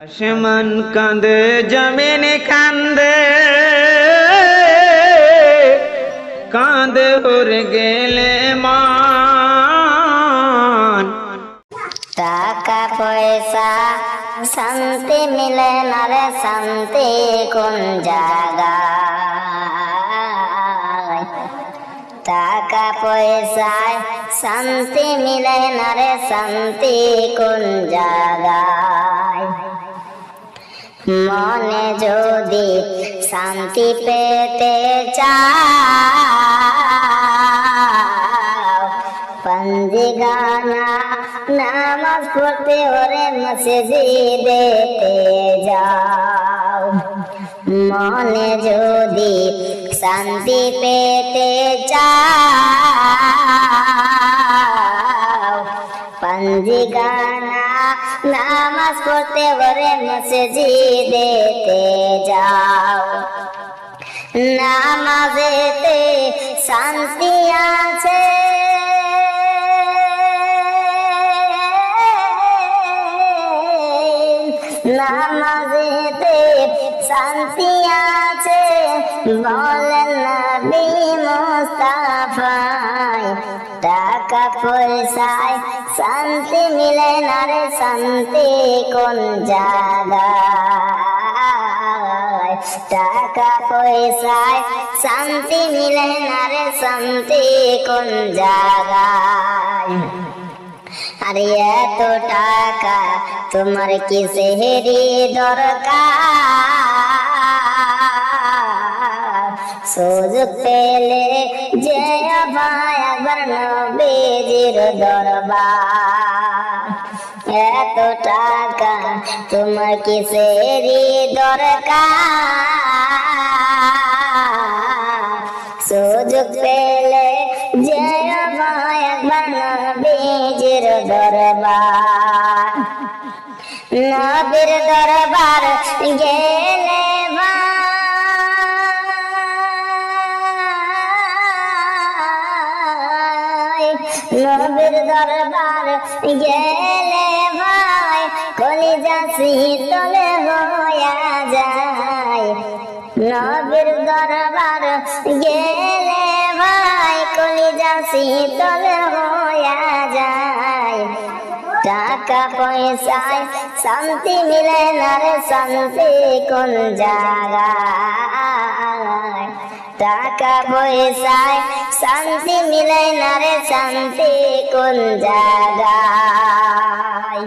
আসমান কাঁদে জমিন কান্দে, কাঁদে উড়ে গেলে মান। টাকা পয়সা শান্তি মিলে না রে, শান্তি কোন জায়গায়? টাকা পয়সায় শান্তি মিলে না রে, শান্তি কোন জায়গায়? মনে যদি শান্তি পেতে চাও, পঞ্জিগানা নামাজ পড়তে ওরে মসজিদেতে যাও। মনে যদি শান্তি পেতে চাও, পঞ্জিগানা নামাজ পড়তে ওরে মসজিদেতে যাও। নামাজেতে শান্তি আছে, নামাজেতে শান্তি আছে, বলেন নবী মুস্তাফায়। টাকা পয়সায় শান্তি মিলে না রে, শান্তি কোন জায়গায়? টাকা পয়সায় শান্তি মিলে না রে, শান্তি কোন জায়গায়? আরে এত টাকা তোমার কিসেরই দরকার? সুযোগ পেলে যে ভাই একবার নবীজির দরবার। এত টাকা তোমার কিসেরই দরকার? সুযোগ পেলে যে ভাই একবার নবীজির দরবার। নবীর দরবার গেলে ভাই, নবীর দরবার গেলে ভাই, কলিজা শীতল হইয়া যায়। নবীর দরবার গেলে ভাই, কলিজা শীতল হইয়া যায়। টাকা পয়সায় শান্তি মিলে না রে, শান্তি কোন জায়গায়? টাকা পয়সায় শান্তি মিলে না রে, শান্তি কোন জায়গায়?